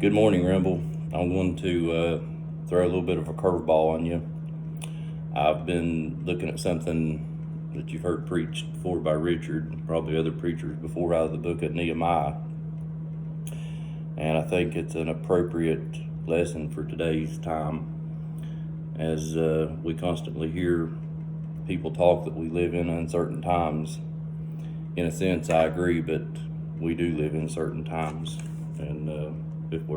Good morning, Rimble. I'm going to throw a little bit of a curveball on you. I've been looking at something that you've heard preached before by Richard, and probably other preachers before, out of the book of Nehemiah. And I think it's an appropriate lesson for today's time, as we constantly hear people talk that we live in uncertain times. In a sense, I agree, but we do live in certain times. And if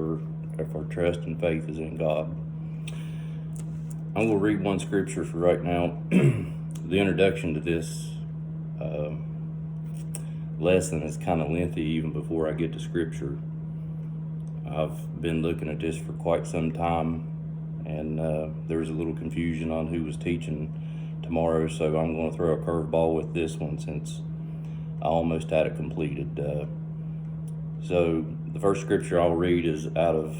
our trust and faith is in God. I'm going to read one scripture for right now. The introduction to this lesson is kind of lengthy even before I get to scripture. I've been looking at this for quite some time, and there was a little confusion on who was teaching tomorrow, so I'm going to throw a curveball with this one since I almost had it completed. So the first scripture I'll read is out of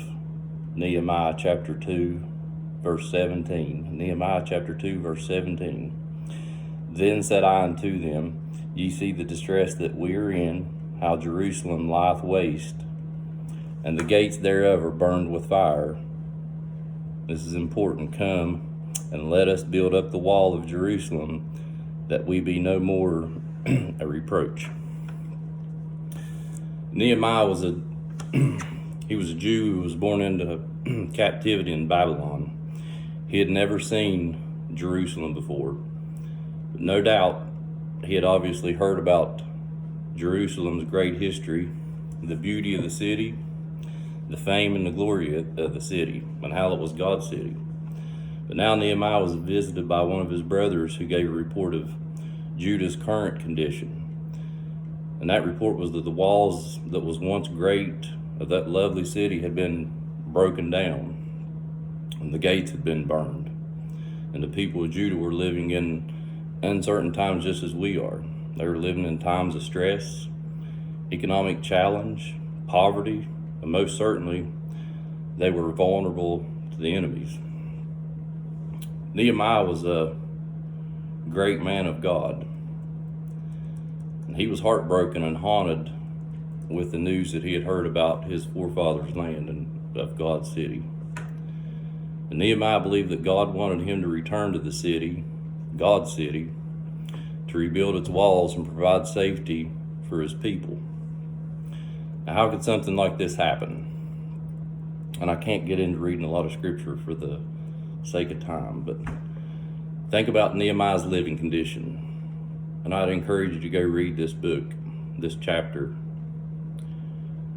Nehemiah chapter 2, verse 17. Nehemiah chapter 2, verse 17. Then said I unto them, Ye see the distress that we are in, how Jerusalem lieth waste, and the gates thereof are burned with fire. This is important. Come and let us build up the wall of Jerusalem, that we be no more a reproach. Nehemiah was a Jew who was born into captivity in Babylon. He had never seen Jerusalem before. But no doubt, he had obviously heard about Jerusalem's great history, the beauty of the city, the fame and the glory of the city, and how it was God's city. But now Nehemiah was visited by one of his brothers who gave a report of Judah's current condition. And that report was that the walls that was once great of that lovely city had been broken down, and the gates had been burned, and the people of Judah were living in uncertain times just as we are. They were living in times of stress, economic challenge, poverty, and most certainly they were vulnerable to the enemies. Nehemiah was a great man of God. He was heartbroken and haunted with the news that he had heard about his forefathers' land and of God's city. And Nehemiah believed that God wanted him to return to the city, God's city, to rebuild its walls and provide safety for his people. Now, how could something like this happen? And I can't get into reading a lot of scripture for the sake of time, but think about Nehemiah's living condition. And I'd encourage you to go read this book, this chapter.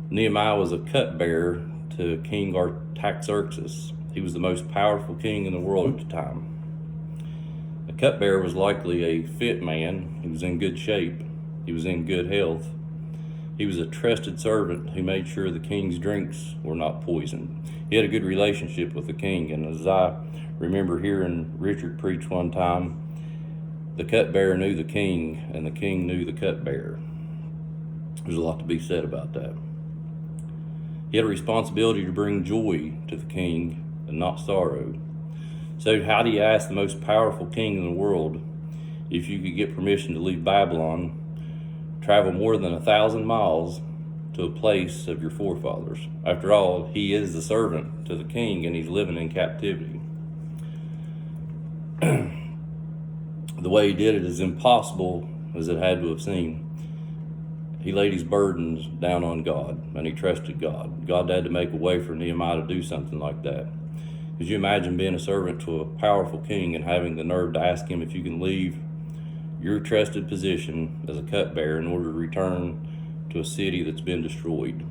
Nehemiah was a cupbearer to King Artaxerxes. He was the most powerful king in the world at the time. The cupbearer was likely a fit man. He was in good shape. He was in good health. He was a trusted servant who made sure the king's drinks were not poisoned. He had a good relationship with the king, and as I remember hearing Richard preach one time, the cupbearer knew the king, and the king knew the cupbearer. There's a lot to be said about that. He had a responsibility to bring joy to the king and not sorrow. So how do you ask the most powerful king in the world if you could get permission to leave Babylon, travel more than 1,000 miles to a place of your forefathers? After all, he is the servant to the king, and he's living in captivity. The way he did it is impossible as it had to have seemed. He laid his burdens down on God, and he trusted God. God had to make a way for Nehemiah to do something like that. Could you imagine being a servant to a powerful king and having the nerve to ask him if you can leave your trusted position as a cupbearer in order to return to a city that's been destroyed?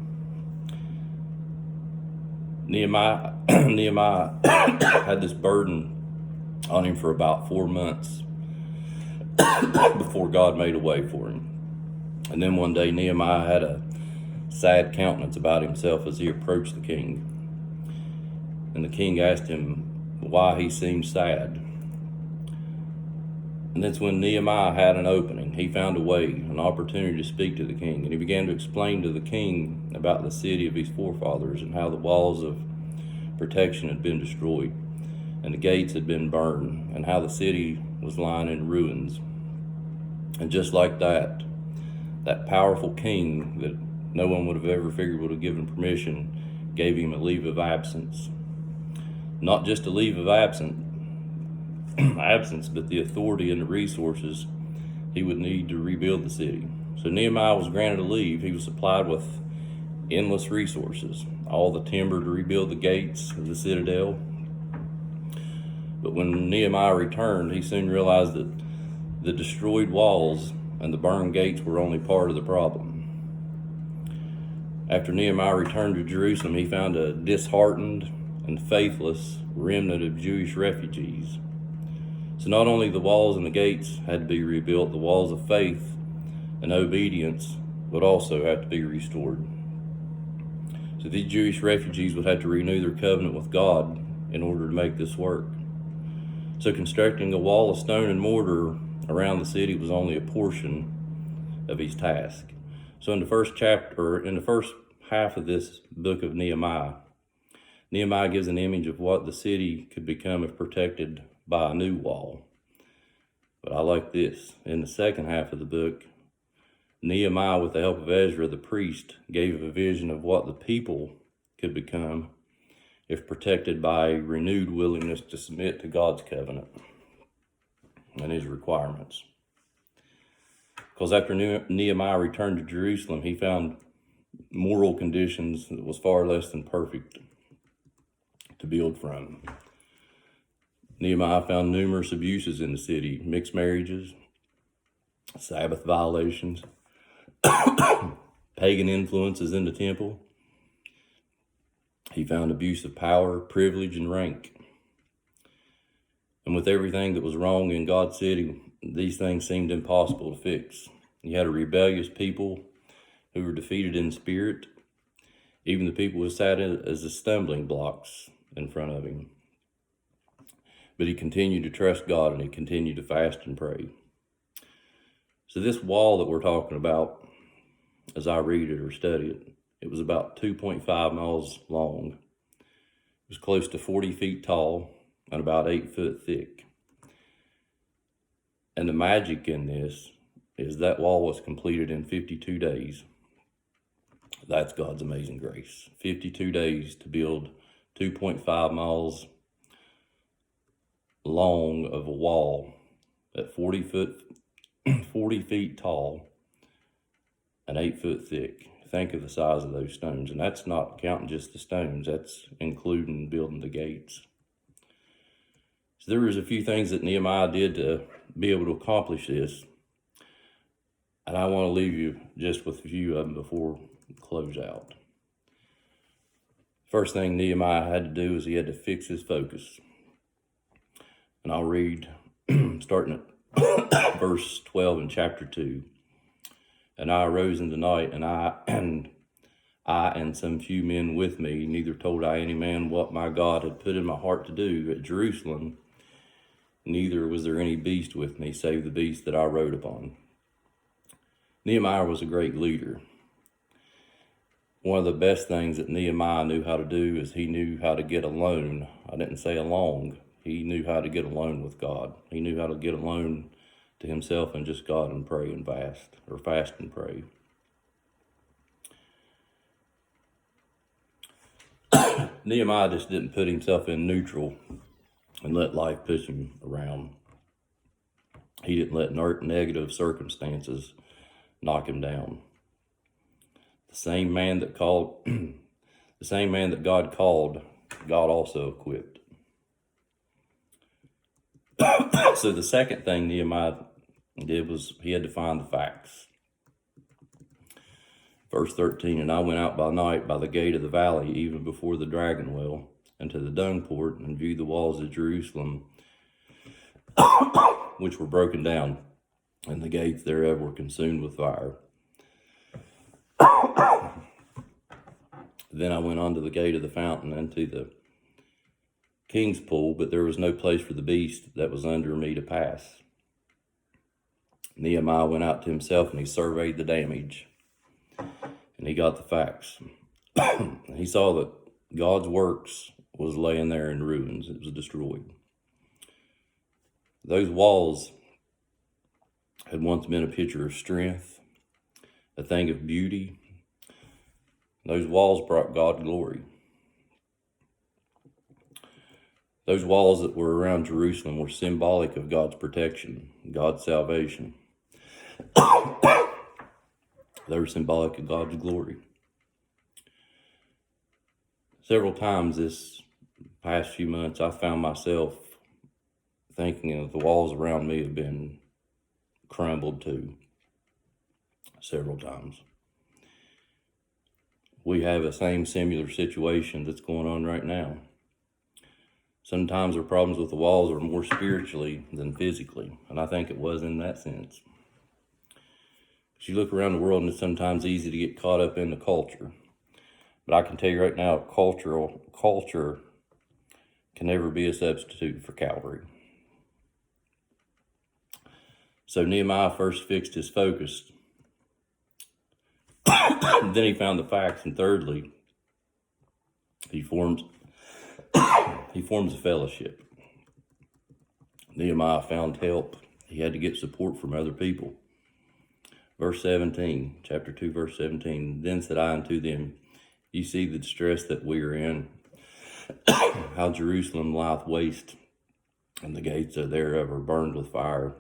Nehemiah had this burden on him for about 4 months before God made a way for him. And then one day Nehemiah had a sad countenance about himself as he approached the king. And the king asked him why he seemed sad. And that's when Nehemiah had an opening. He found a way, an opportunity to speak to the king. And he began to explain to the king about the city of his forefathers and how the walls of protection had been destroyed and the gates had been burned and how the city was lying in ruins. And just like that, that powerful king that no one would have ever figured would have given permission gave him a leave of absence. Not just a leave of absence, but the authority and the resources he would need to rebuild the city. So Nehemiah was granted a leave. He was supplied with endless resources, all the timber to rebuild the gates of the citadel. But when Nehemiah returned, he soon realized that the destroyed walls and the burned gates were only part of the problem. After Nehemiah returned to Jerusalem, he found a disheartened and faithless remnant of Jewish refugees. So not only the walls and the gates had to be rebuilt, the walls of faith and obedience would also have to be restored. So these Jewish refugees would have to renew their covenant with God in order to make this work. So constructing a wall of stone and mortar around the city was only a portion of his task. So in the first half of this book of Nehemiah, Nehemiah gives an image of what the city could become if protected by a new wall. But I like this. In the second half of the book, Nehemiah, with the help of Ezra the priest, gave a vision of what the people could become if protected by a renewed willingness to submit to God's covenant and his requirements. Because after Nehemiah returned to Jerusalem, he found moral conditions that was far less than perfect to build from. Nehemiah found numerous abuses in the city: mixed marriages, Sabbath violations, pagan influences in the temple. He found abuse of power, privilege, and rank. And with everything that was wrong in God's city, these things seemed impossible to fix. He had a rebellious people who were defeated in spirit. Even the people who sat as the stumbling blocks in front of him. But he continued to trust God, and he continued to fast and pray. So this wall that we're talking about, as I read it or study it, it was about 2.5 miles long. It was close to 40 feet tall and about 8 foot thick. And the magic in this is that wall was completed in 52 days. That's God's amazing grace. 52 days to build 2.5 miles long of a wall at 40 feet tall and 8 foot thick. Think of the size of those stones. And that's not counting just the stones. That's including building the gates. So there was a few things that Nehemiah did to be able to accomplish this. And I want to leave you just with a few of them before we close out. First thing Nehemiah had to do is he had to fix his focus. And I'll read starting at verse 12 in chapter 2. And I arose in the night, and I and some few men with me, neither told I any man what my God had put in my heart to do at Jerusalem, neither was there any beast with me, save the beast that I rode upon. Nehemiah was a great leader. One of the best things that Nehemiah knew how to do is he knew how to get alone. I didn't say along. He knew how to get alone with God. He knew how to get alone to himself and just God and pray and fast, or fast and pray. Nehemiah just didn't put himself in neutral and let life push him around. He didn't let negative circumstances knock him down. The same man that God called, God also equipped. So the second thing Nehemiah did was he had to find the facts. Verse 13, and I went out by night by the gate of the valley, even before the dragon well, and to the dung port, and viewed the walls of Jerusalem, which were broken down, and the gates thereof were consumed with fire. Then I went on to the gate of the fountain, and to the king's pool, but there was no place for the beast that was under me to pass. Nehemiah went out to himself, and he surveyed the damage, and he got the facts. He saw that God's works was laying there in ruins. It was destroyed. Those walls had once been a picture of strength, a thing of beauty. Those walls brought God glory. Those walls that were around Jerusalem were symbolic of God's protection, God's salvation. They were symbolic of God's glory. Several times this past few months, I found myself thinking that the walls around me have been crumbled too, several times. We have a same similar situation that's going on right now. Sometimes our problems with the walls are more spiritually than physically, and I think it was in that sense. You look around the world and it's sometimes easy to get caught up in the culture. But I can tell you right now, culture can never be a substitute for Calvary. So Nehemiah first fixed his focus. Then he found the facts, and thirdly, he forms a fellowship. Nehemiah found help. He had to get support from other people. Verse 17, chapter 2, verse 17, then said I unto them, ye see the distress that we are in, how Jerusalem lieth waste, and the gates thereof are burned with fire.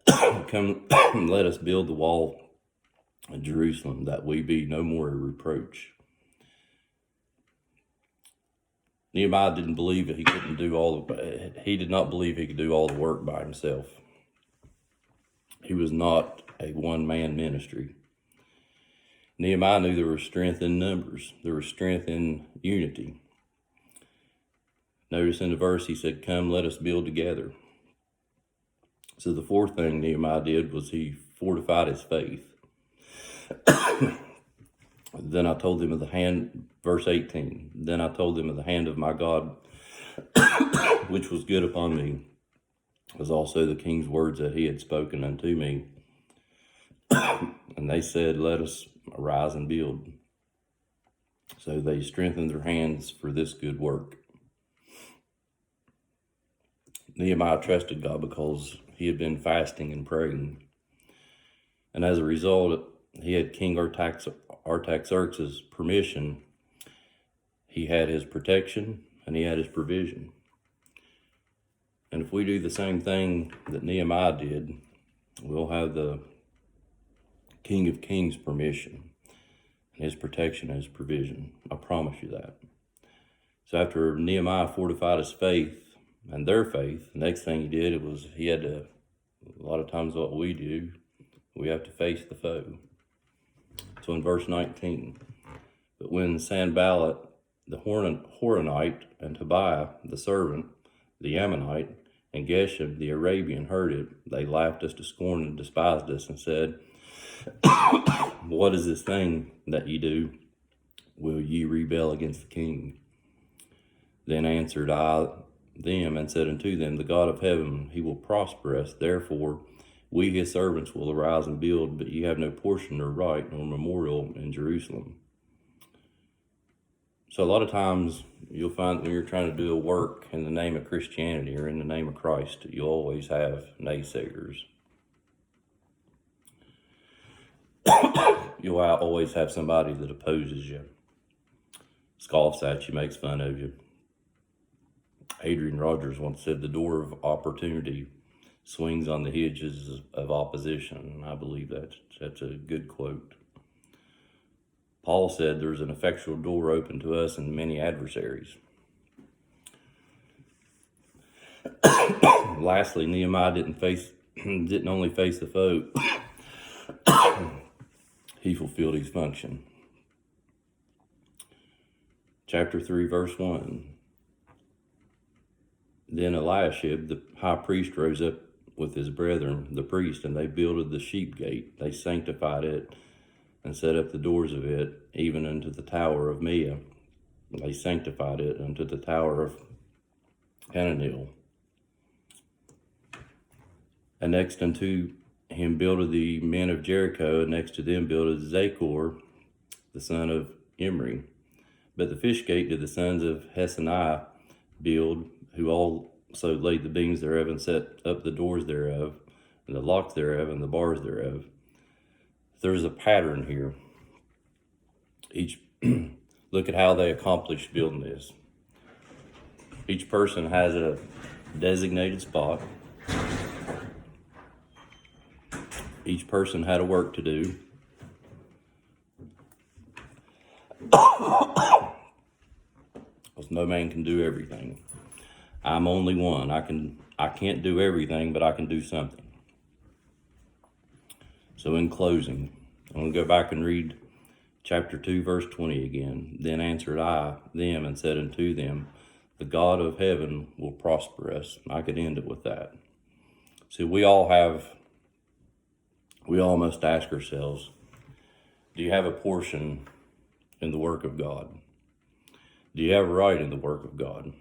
Come, let us build the wall of Jerusalem, that we be no more a reproach. Nehemiah didn't believe that he couldn't do he did not believe he could do all the work by himself. He was not a one-man ministry. Nehemiah knew there was strength in numbers. There was strength in unity. Notice in the verse he said, come, let us build together. So the fourth thing Nehemiah did was he fortified his faith. Then I told them of the hand, verse 18, then I told them of the hand of my God, which was good upon me, was also the king's words that he had spoken unto me. And they said, let us arise and build. So they strengthened their hands for this good work. Nehemiah trusted God because he had been fasting and praying. And as a result, he had King Artaxerxes' permission. He had his protection and he had his provision. And if we do the same thing that Nehemiah did, we'll have the King of Kings' permission and his protection and his provision. I promise you that. So after Nehemiah fortified his faith and their faith, the next thing he did was he had to, a lot of times what we do, we have to face the foe. So in verse 19, but when Sanballat the Horonite and Tobiah the servant, the Ammonite, and Geshem the Arabian heard it, they laughed us to scorn and despised us and said, what is this thing that ye do? Will ye rebel against the king? Then answered I them and said unto them, the God of heaven, he will prosper us. Therefore, we his servants will arise and build, but ye have no portion nor right nor memorial in Jerusalem. So a lot of times you'll find when you're trying to do a work in the name of Christianity or in the name of Christ, you'll always have naysayers. You'll always have somebody that opposes you, scoffs at you, makes fun of you. Adrian Rogers once said, the door of opportunity swings on the hinges of opposition. And I believe that's a good quote. Paul said there's an effectual door open to us and many adversaries. Lastly, Nehemiah didn't only face the foe, he fulfilled his function. Chapter 3, verse 1. Then Eliashib, the high priest, rose up with his brethren, the priests, and they builded the sheep gate. They sanctified it and set up the doors of it, even unto the tower of Mia. They sanctified it unto the tower of Hananel. And next unto him builded the men of Jericho, and next to them builded Zachor, the son of Imri. But the fish gate did the sons of Hesaniah build, who also laid the beams thereof, and set up the doors thereof, and the locks thereof, and the bars thereof. There's a pattern here. Look at how they accomplished building this. Each person has a designated spot. Each person had a work to do. Because no man can do everything. I'm only one. I can't do everything, but I can do something. So in closing, I'm going to go back and read chapter 2, verse 20 again. Then answered I them and said unto them, the God of heaven will prosper us. I could end it with that. See, we all must ask ourselves, do you have a portion in the work of God? Do you have a right in the work of God?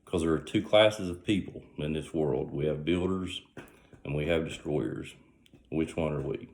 Because there are two classes of people in this world. We have builders and we have destroyers. Which one are we?